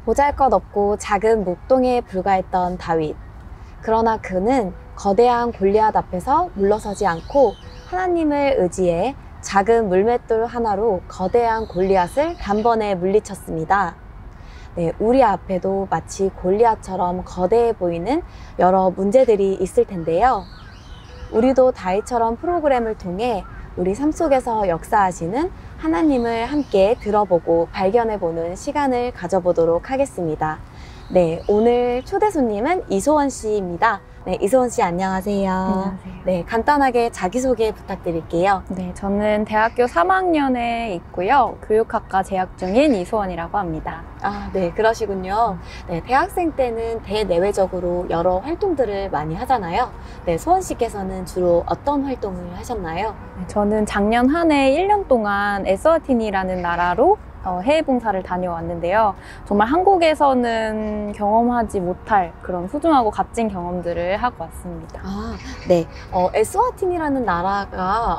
보잘것없고 작은 목동에 불과했던 다윗. 그러나 그는 거대한 골리앗 앞에서 물러서지 않고 하나님을 의지해 작은 물맷돌 하나로 거대한 골리앗을 단번에 물리쳤습니다. 네, 우리 앞에도 마치 골리앗처럼 거대해 보이는 여러 문제들이 있을 텐데요. 우리도 다윗처럼 프로그램을 통해 우리 삶 속에서 역사하시는 하나님을 함께 들어보고 발견해보는 시간을 가져보도록 하겠습니다. 네, 오늘 초대 손님은 이소원 씨입니다. 네, 이소원 씨 안녕하세요. 안녕하세요. 네, 간단하게 자기소개 부탁드릴게요. 네, 저는 대학교 3학년에 있고요. 교육학과 재학 중인 이소원이라고 합니다. 아, 네, 그러시군요. 네, 대학생 때는 대내외적으로 여러 활동들을 많이 하잖아요. 네, 소원 씨께서는 주로 어떤 활동을 하셨나요? 네, 저는 작년 한 해 1년 동안 에스와티니라는 나라로 해외 봉사를 다녀왔는데요. 정말 한국에서는 경험하지 못할 그런 소중하고 값진 경험들을 하고 왔습니다. 아, 네. 에스와틴이라는 나라가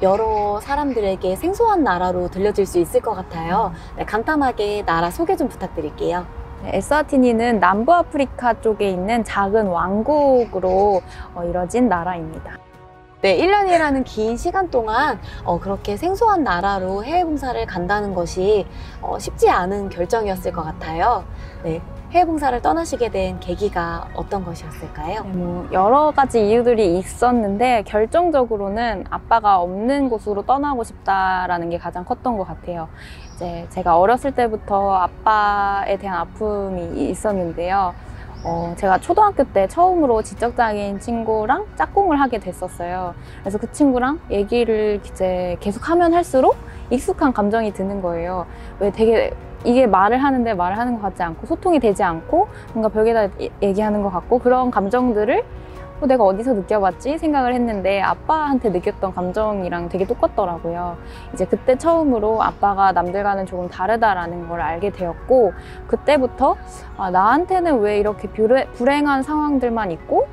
여러 사람들에게 생소한 나라로 들려질 수 있을 것 같아요. 네, 간단하게 나라 소개 좀 부탁드릴게요. 네, 에스와티니는 남부 아프리카 쪽에 있는 작은 왕국으로 이뤄진 나라입니다. 네, 1년이라는 긴 시간 동안 그렇게 생소한 나라로 해외 봉사를 간다는 것이 쉽지 않은 결정이었을 것 같아요. 네, 해외 봉사를 떠나시게 된 계기가 어떤 것이었을까요? 네, 뭐 여러 가지 이유들이 있었는데 결정적으로는 아빠가 없는 곳으로 떠나고 싶다라는 게 가장 컸던 것 같아요. 이제 제가 어렸을 때부터 아빠에 대한 아픔이 있었는데요. 제가 초등학교 때 처음으로 지적장애인 친구랑 짝꿍을 하게 됐었어요. 그래서 그 친구랑 얘기를 이제 계속 하면 할수록 익숙한 감정이 드는 거예요. 왜 되게 이게 말을 하는데 말을 하는 것 같지 않고 소통이 되지 않고 뭔가 벽에다 얘기하는 것 같고 그런 감정들을 내가 어디서 느껴봤지 생각을 했는데 아빠한테 느꼈던 감정이랑 되게 똑같더라고요. 이제 그때 처음으로 아빠가 남들과는 조금 다르다라는 걸 알게 되었고 그때부터 나한테는 왜 이렇게 불행한 상황들만 있고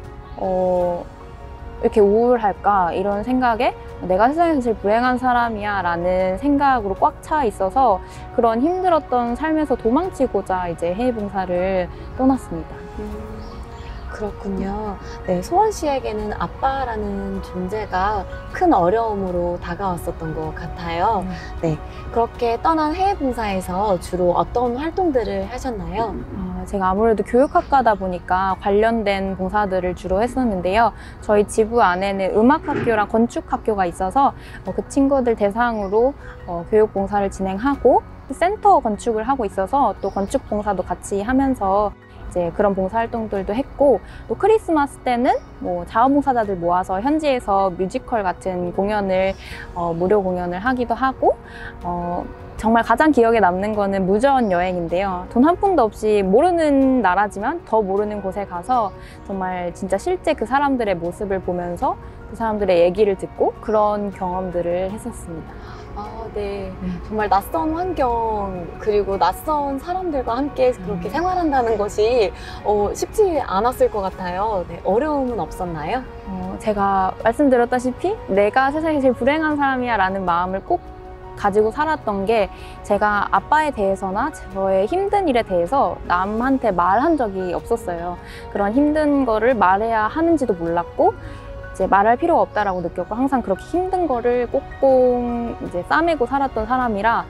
이렇게 우울할까 이런 생각에 내가 세상에서 제일 불행한 사람이야 라는 생각으로 꽉 차 있어서 그런 힘들었던 삶에서 도망치고자 이제 해외 봉사를 떠났습니다. 그렇군요. 네, 소원 씨에게는 아빠라는 존재가 큰 어려움으로 다가왔었던 것 같아요. 네, 그렇게 떠난 해외 봉사에서 주로 어떤 활동들을 하셨나요? 제가 아무래도 교육학과다 보니까 관련된 봉사들을 주로 했었는데요. 저희 지부 안에는 음악학교랑 건축학교가 있어서 그 친구들 대상으로 교육 봉사를 진행하고 센터 건축을 하고 있어서 또 건축 봉사도 같이 하면서 이제 그런 봉사활동들도 했고 또 크리스마스 때는 뭐 자원봉사자들 모아서 현지에서 뮤지컬 같은 공연을 무료 공연을 하기도 하고 정말 가장 기억에 남는 거는 무전 여행인데요. 돈 한 푼도 없이 모르는 나라지만 더 모르는 곳에 가서 정말 진짜 실제 그 사람들의 모습을 보면서 그 사람들의 얘기를 듣고 그런 경험들을 했었습니다. 아, 네. 정말 낯선 환경 그리고 낯선 사람들과 함께 그렇게 생활한다는 것이 쉽지 않았을 것 같아요. 네, 어려움은 없었나요? 제가 말씀드렸다시피 내가 세상에 제일 불행한 사람이야 라는 마음을 꼭 가지고 살았던 게 제가 아빠에 대해서나 저의 힘든 일에 대해서 남한테 말한 적이 없었어요. 그런 힘든 거를 말해야 하는지도 몰랐고 이제 말할 필요가 없다라고 느꼈고 항상 그렇게 힘든 거를 꽁꽁 이제 싸매고 살았던 사람이라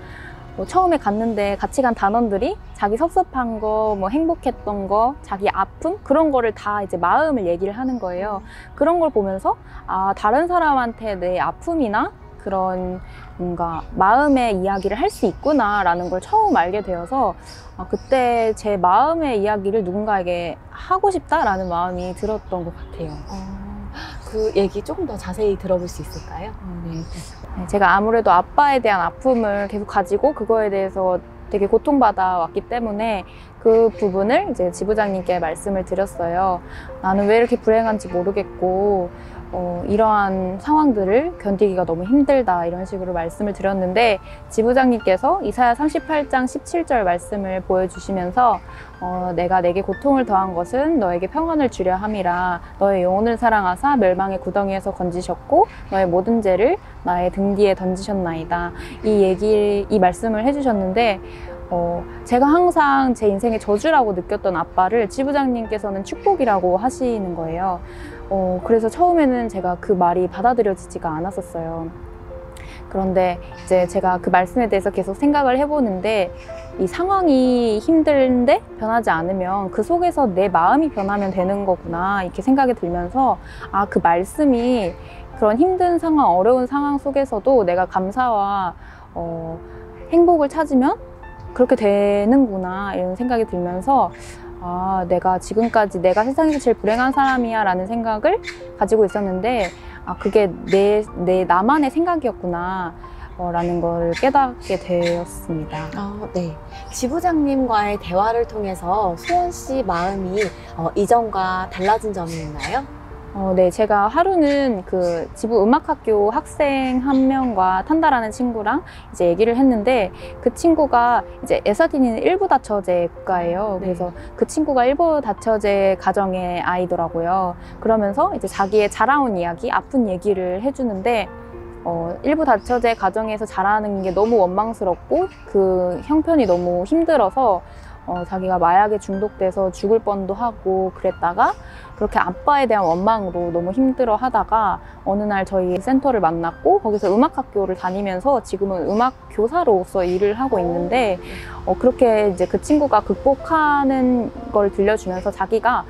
처음에 갔는데 같이 간 단원들이 자기 섭섭한 거, 뭐 행복했던 거, 자기 아픔 그런 거를 다 이제 마음을 얘기를 하는 거예요. 그런 걸 보면서 다른 사람한테 내 아픔이나 그런 뭔가 마음의 이야기를 할 수 있구나라는 걸 처음 알게 되어서 그때 제 마음의 이야기를 누군가에게 하고 싶다라는 마음이 들었던 것 같아요. 그 얘기 조금 더 자세히 들어볼 수 있을까요? 네. 제가 아무래도 아빠에 대한 아픔을 계속 가지고 그거에 대해서 되게 고통받아 왔기 때문에 그 부분을 이제 지부장님께 말씀을 드렸어요. 나는 왜 이렇게 불행한지 모르겠고 이러한 상황들을 견디기가 너무 힘들다 이런 식으로 말씀을 드렸는데 지부장님께서 이사야 38장 17절 말씀을 보여주시면서 내가 내게 고통을 더한 것은 너에게 평안을 주려 함이라 너의 영혼을 사랑하사 멸망의 구덩이에서 건지셨고 너의 모든 죄를 나의 등 뒤에 던지셨나이다 이 말씀을 해주셨는데 제가 항상 제 인생의 저주라고 느꼈던 아빠를 지부장님께서는 축복이라고 하시는 거예요. 그래서 처음에는 제가 그 말이 받아들여지지가 않았었어요. 그런데 이제 제가 그 말씀에 대해서 계속 생각을 해보는데 이 상황이 힘든데 변하지 않으면 그 속에서 내 마음이 변하면 되는 거구나 이렇게 생각이 들면서 아, 그 말씀이 그런 힘든 상황, 어려운 상황 속에서도 내가 감사와 행복을 찾으면 그렇게 되는구나 이런 생각이 들면서 아, 내가 지금까지 내가 세상에서 제일 불행한 사람이야 라는 생각을 가지고 있었는데 아, 그게 나만의 생각이었구나 라는 걸 깨닫게 되었습니다. 네. 지부장님과의 대화를 통해서 소원 씨 마음이 이전과 달라진 점이 있나요? 네, 제가 하루는 그 지부 음악학교 학생 한 명과 탄다라는 친구랑 이제 얘기를 했는데 그 친구가 이제 에스와티니는 일부 다처제 국가예요. 네. 그래서 그 친구가 일부 다처제 가정의 아이더라고요. 그러면서 이제 자기의 자라온 이야기, 아픈 얘기를 해주는데 일부 다처제 가정에서 자라는 게 너무 원망스럽고 그 형편이 너무 힘들어서 자기가 마약에 중독돼서 죽을 뻔도 하고 그랬다가 그렇게 아빠에 대한 원망으로 너무 힘들어 하다가 어느 날 저희 센터를 만났고 거기서 음악학교를 다니면서 지금은 음악 교사로서 일을 하고 있는데 그렇게 이제 그 친구가 극복하는 걸 들려주면서 자기가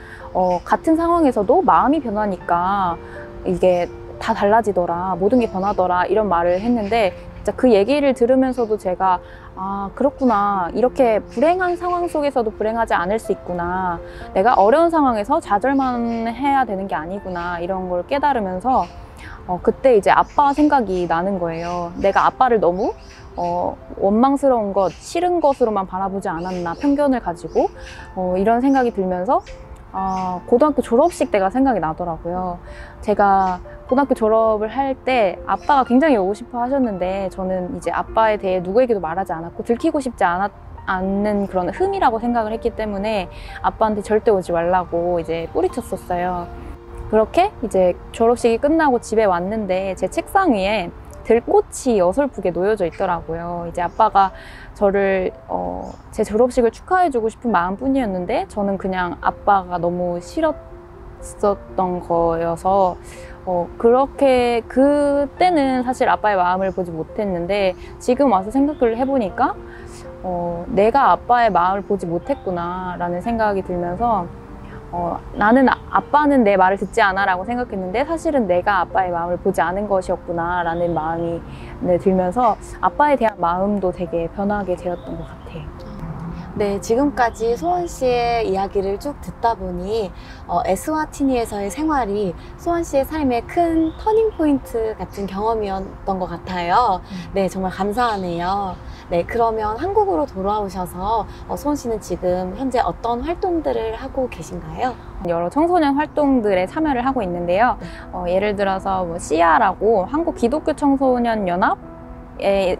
같은 상황에서도 마음이 변하니까 이게 다 달라지더라, 모든 게 변하더라 이런 말을 했는데 진짜 그 얘기를 들으면서도 제가 아, 그렇구나. 이렇게 불행한 상황 속에서도 불행하지 않을 수 있구나. 내가 어려운 상황에서 좌절만 해야 되는 게 아니구나. 이런 걸 깨달으면서 그때 이제 아빠 생각이 나는 거예요. 내가 아빠를 너무 원망스러운 것, 싫은 것으로만 바라보지 않았나. 편견을 가지고 이런 생각이 들면서 고등학교 졸업식 때가 생각이 나더라고요. 제가 고등학교 졸업을 할 때 아빠가 굉장히 오고 싶어 하셨는데 저는 이제 아빠에 대해 누구에게도 말하지 않았고 들키고 싶지 않는 그런 흠이라고 생각을 했기 때문에 아빠한테 절대 오지 말라고 이제 뿌리쳤었어요. 그렇게 이제 졸업식이 끝나고 집에 왔는데 제 책상 위에 들꽃이 어설프게 놓여져 있더라고요. 이제 아빠가 저를 제 졸업식을 축하해주고 싶은 마음뿐이었는데 저는 그냥 아빠가 너무 싫었었던 거여서 그렇게 그때는 사실 아빠의 마음을 보지 못했는데 지금 와서 생각을 해보니까 내가 아빠의 마음을 보지 못했구나 라는 생각이 들면서 나는 아빠는 내 말을 듣지 않아 라고 생각했는데 사실은 내가 아빠의 마음을 보지 않은 것이었구나 라는 마음이 들면서 아빠에 대한 마음도 되게 변하게 되었던 것 같아요. 네, 지금까지 소원 씨의 이야기를 쭉 듣다 보니 에스와티니에서의 생활이 소원 씨의 삶의 큰 터닝 포인트 같은 경험이었던 것 같아요. 네, 정말 감사하네요. 네, 그러면 한국으로 돌아오셔서 소원 씨는 지금 현재 어떤 활동들을 하고 계신가요? 여러 청소년 활동들에 참여를 하고 있는데요. 예를 들어서 뭐 시아라고 한국 기독교 청소년 연합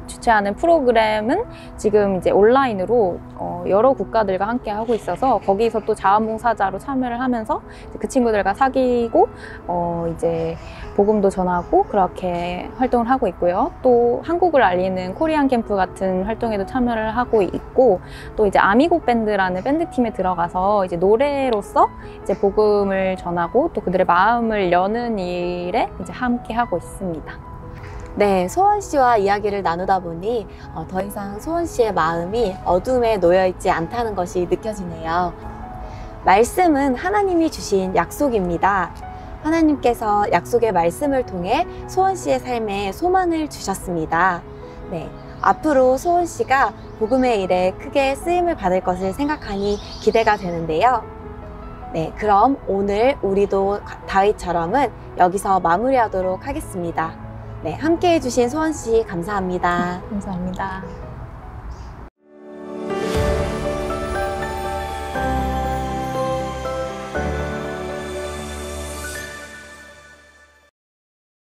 주최하는 프로그램은 지금 이제 온라인으로 여러 국가들과 함께 하고 있어서 거기서 또 자원봉사자로 참여를 하면서 그 친구들과 사귀고 이제 복음도 전하고 그렇게 활동을 하고 있고요. 또 한국을 알리는 코리안 캠프 같은 활동에도 참여를 하고 있고 또 이제 아미고 밴드라는 밴드 팀에 들어가서 이제 노래로서 이제 복음을 전하고 또 그들의 마음을 여는 일에 이제 함께 하고 있습니다. 네, 소원 씨와 이야기를 나누다 보니 더 이상 소원 씨의 마음이 어둠에 놓여있지 않다는 것이 느껴지네요. 말씀은 하나님이 주신 약속입니다. 하나님께서 약속의 말씀을 통해 소원 씨의 삶에 소망을 주셨습니다. 네, 앞으로 소원 씨가 복음의 일에 크게 쓰임을 받을 것을 생각하니 기대가 되는데요. 네, 그럼 오늘 우리도 다윗처럼은 여기서 마무리하도록 하겠습니다. 네, 함께 해주신 소원 씨 감사합니다. 감사합니다.